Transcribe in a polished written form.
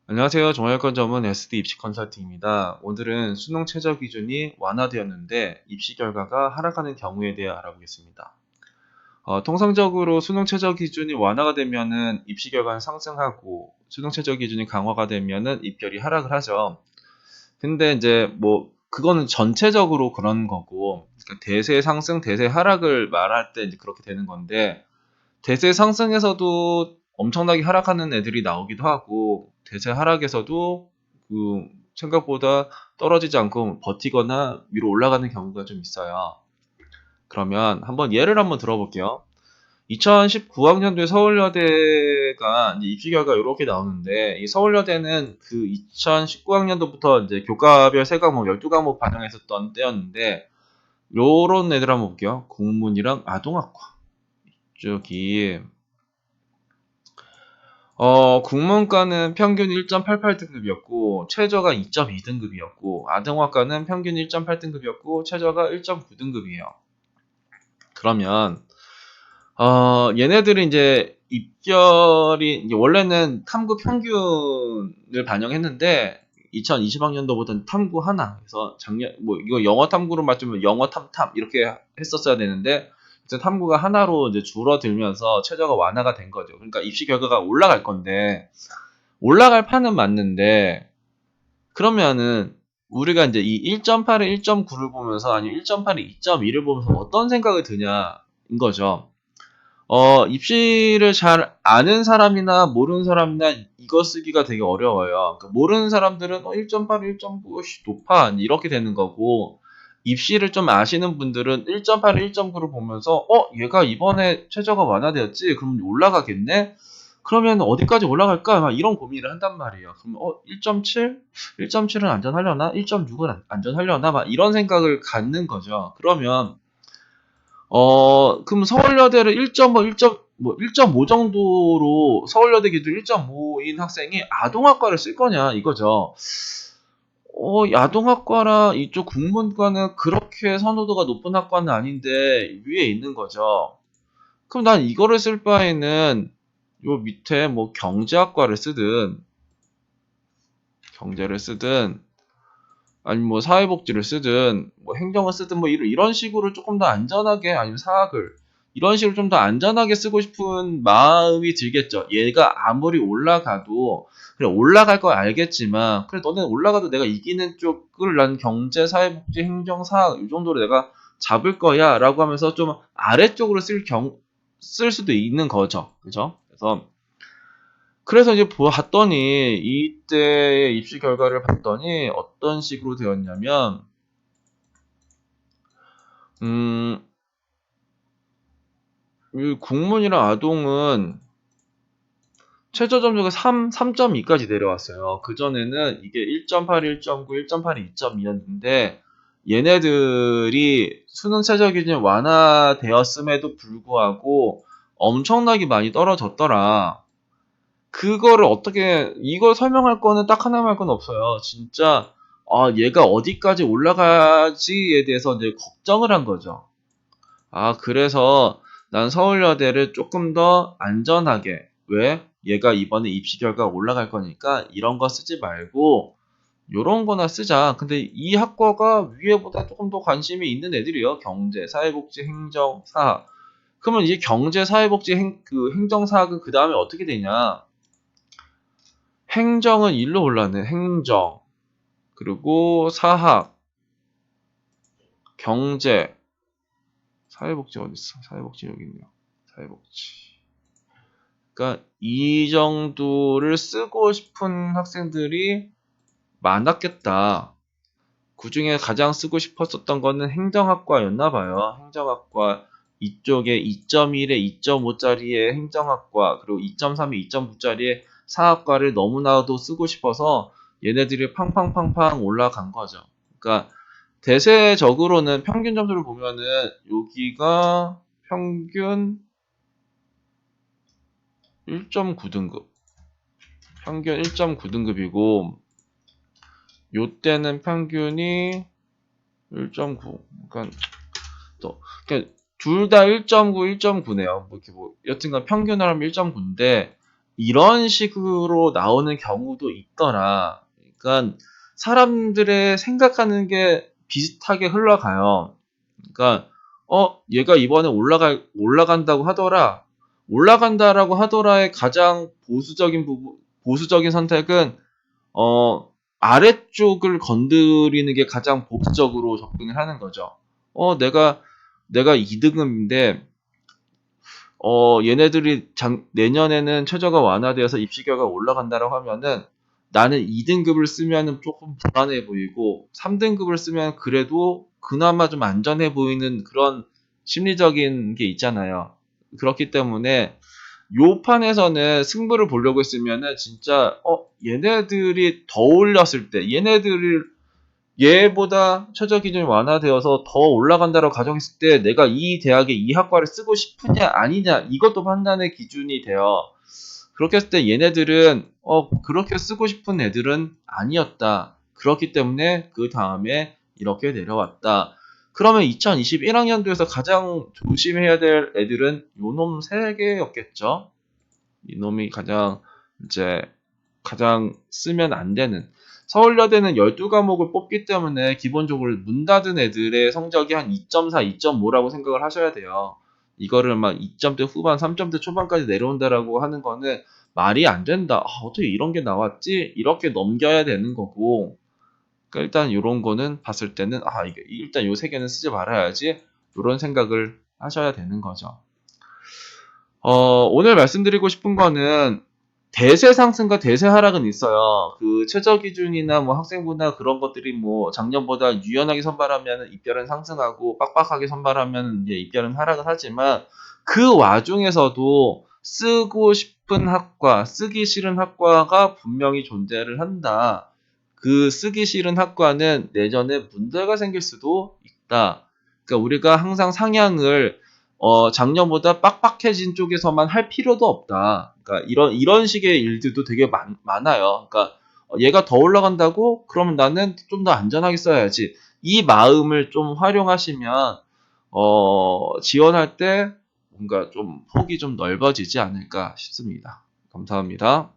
안녕하세요. 종합여건 전문 SD 입시 컨설팅입니다. 오늘은 수능 최저 기준이 완화되었는데 입시 결과가 하락하는 경우에 대해 알아보겠습니다. 통상적으로 수능 최저 기준이 완화가 되면은 입시 결과는 상승하고 수능 최저 기준이 강화가 되면은 입결이 하락을 하죠. 근데 이제 뭐 그거는 전체적으로 그런 거고, 그러니까 대세 상승, 대세 하락을 말할 때 이제 그렇게 되는 건데, 대세 상승에서도 엄청나게 하락하는 애들이 나오기도 하고, 대세 하락에서도 그 생각보다 떨어지지 않고 버티거나 위로 올라가는 경우가 좀 있어요. 그러면 예를 한번 들어볼게요. 2019학년도에 서울여대가 이제 입시 결과 이렇게 나오는데, 이 서울여대는 그 2019학년도부터 이제 교과별 세 과목 12과목 반영했었던 때였는데, 요런 애들 한번 볼게요. 국문이랑 아동학과. 저기 국문과는 평균 1.88등급이었고 최저가 2.2등급이었고 아동학과는 평균 1.8등급이었고 최저가 1.9등급이에요. 그러면 얘네들이 이제 입결이 이제 원래는 탐구 평균을 반영했는데 2020학년도보다는 탐구 하나. 그래서 작년 뭐 이거 영어 탐구로 맞추면 영어 탐탐 이렇게 했었어야 되는데 이제 탐구가 하나로 이제 줄어들면서 최저가 완화가 된 거죠. 그러니까 입시 결과가 올라갈 건데 올라갈 판은 맞는데 그러면은 우리가 이제 이 1.8에 1.9를 보면서 아니면 1.8에 2.2를 보면서 어떤 생각이 드냐인 거죠. 입시를 잘 아는 사람이나 모르는 사람이나 이거 쓰기가 되게 어려워요. 그러니까 모르는 사람들은 1.8, 1.9 높아 이렇게 되는 거고 입시를 좀 아시는 분들은 1.8, 1.9를 보면서 얘가 이번에 최저가 완화되었지? 그럼 올라가겠네? 그러면 어디까지 올라갈까? 막 이런 고민을 한단 말이에요. 그럼 1.7? 1.7은 안전하려나? 1.6은 안전하려나? 막 이런 생각을 갖는 거죠. 그러면 그럼 서울여대를 1.5 정도로 서울여대 기준 1.5인 학생이 아동학과를 쓸 거냐 이거죠. 아동학과라 이쪽 국문과는 그렇게 선호도가 높은 학과는 아닌데 위에 있는 거죠. 그럼 난 이거를 쓸 바에는 요 밑에 뭐 경제학과를 쓰든 경제를 쓰든 아니면 뭐 사회복지를 쓰든 뭐 행정을 쓰든 뭐 이런 식으로 조금 더 안전하게 아니면 사학을 이런 식으로 좀 더 안전하게 쓰고 싶은 마음이 들겠죠. 얘가 아무리 올라가도 그래 올라갈 거 알겠지만 그래 너는 올라가도 내가 이기는 쪽을 난 경제, 사회복지, 행정, 사학 이 정도로 내가 잡을 거야라고 하면서 좀 아래쪽으로 쓸 수도 있는 거죠. 그죠? 그래서 이제 봤더니 이때의 입시 결과를 봤더니 어떤 식으로 되었냐면 이 국문이랑 아동은 최저 점수가 3.2까지 내려왔어요. 그전에는 이게 1.8, 1.9, 1.8이 2.2였는데 얘네들이 수능 최저 기준이 완화되었음에도 불구하고 엄청나게 많이 떨어졌더라. 그거를 어떻게 이걸 설명할 거는 딱 하나만 할 건 없어요. 진짜 얘가 어디까지 올라가지에 대해서 이제 걱정을 한 거죠. 그래서 난 서울여대를 조금 더 안전하게 왜? 얘가 이번에 입시 결과 올라갈 거니까 이런 거 쓰지 말고 요런 거나 쓰자. 근데 이 학과가 위에보다 조금 더 관심이 있는 애들이요. 경제, 사회복지, 행정, 사학. 그러면 이제 경제, 사회복지, 행정, 사학은 그 다음에 어떻게 되냐? 행정은 일로 올라네. 행정. 그리고 사학, 경제, 사회복지 어디 있어? 사회복지 여기 있네요. 사회복지. 그러니까 이 정도를 쓰고 싶은 학생들이 많았겠다. 그중에 가장 쓰고 싶었었던 거는 행정학과였나 봐요. 행정학과 이쪽에 2.1에 2.5짜리의 행정학과 그리고 2.3에 2.9짜리의 사학과를 너무나도 쓰고 싶어서 얘네들이 팡팡팡팡 올라간 거죠. 그러니까 대세적으로는 평균 점수를 보면은 여기가 평균 1.9등급, 평균 1.9등급이고 요때는 평균이 1.9. 그러니까 또 그러니까 둘 다 1.9, 1.9네요. 뭐 이렇게 뭐 여튼간 평균을 하면 1.9인데 이런 식으로 나오는 경우도 있더라. 그러니까 사람들의 생각하는 게 비슷하게 흘러가요. 그러니까 얘가 이번에 올라간다고 하더라. 올라간다라고 하더라의 가장 보수적인 선택은 어, 아래쪽을 건드리는 게 가장 보수적으로 접근을 하는 거죠. 내가 2등급인데 얘네들이 내년에는 최저가 완화되어서 입시결과가 올라간다라고 하면은 나는 2등급을 쓰면은 조금 불안해 보이고 3등급을 쓰면 그래도 그나마 좀 안전해 보이는 그런 심리적인 게 있잖아요. 그렇기 때문에 요 판에서는 승부를 보려고 했으면은 진짜 얘네들이 더 올렸을 때 얘보다 최저 기준이 완화되어서 더 올라간다고 가정했을 때 내가 이 대학에 이 학과를 쓰고 싶으냐 아니냐 이것도 판단의 기준이 돼요. 그렇게 했을 때 얘네들은 그렇게 쓰고 싶은 애들은 아니었다. 그렇기 때문에 그 다음에 이렇게 내려왔다. 그러면 2021학년도에서 가장 조심해야 될 애들은 요놈 3개였겠죠. 이놈이 가장 쓰면 안 되는. 서울여대는 12과목을 뽑기 때문에 기본적으로 문 닫은 애들의 성적이 한 2.4, 2.5라고 생각을 하셔야 돼요. 이거를 막 2점대 후반, 3점대 초반까지 내려온다라고 하는 거는 말이 안 된다. 어떻게 이런 게 나왔지? 이렇게 넘겨야 되는 거고. 그러니까 일단 이런 거는 봤을 때는 이게 일단 요 3개는 쓰지 말아야지. 이런 생각을 하셔야 되는 거죠. 오늘 말씀드리고 싶은 거는 대세 상승과 대세 하락은 있어요. 그 최저 기준이나 뭐 학생부나 그런 것들이 뭐 작년보다 유연하게 선발하면 입결은 상승하고 빡빡하게 선발하면 이제 입결은 하락을 하지만 그 와중에서도 쓰고 싶은 학과, 쓰기 싫은 학과가 분명히 존재를 한다. 그 쓰기 싫은 학과는 내년에 문제가 생길 수도 있다. 그러니까 우리가 항상 상향을 작년보다 빡빡해진 쪽에서만 할 필요도 없다. 그러니까 이런 식의 일들도 되게 많아요. 그러니까 얘가 더 올라간다고? 그러면 나는 좀 더 안전하게 써야지. 이 마음을 좀 활용하시면 지원할 때 뭔가 좀 폭이 좀 넓어지지 않을까 싶습니다. 감사합니다.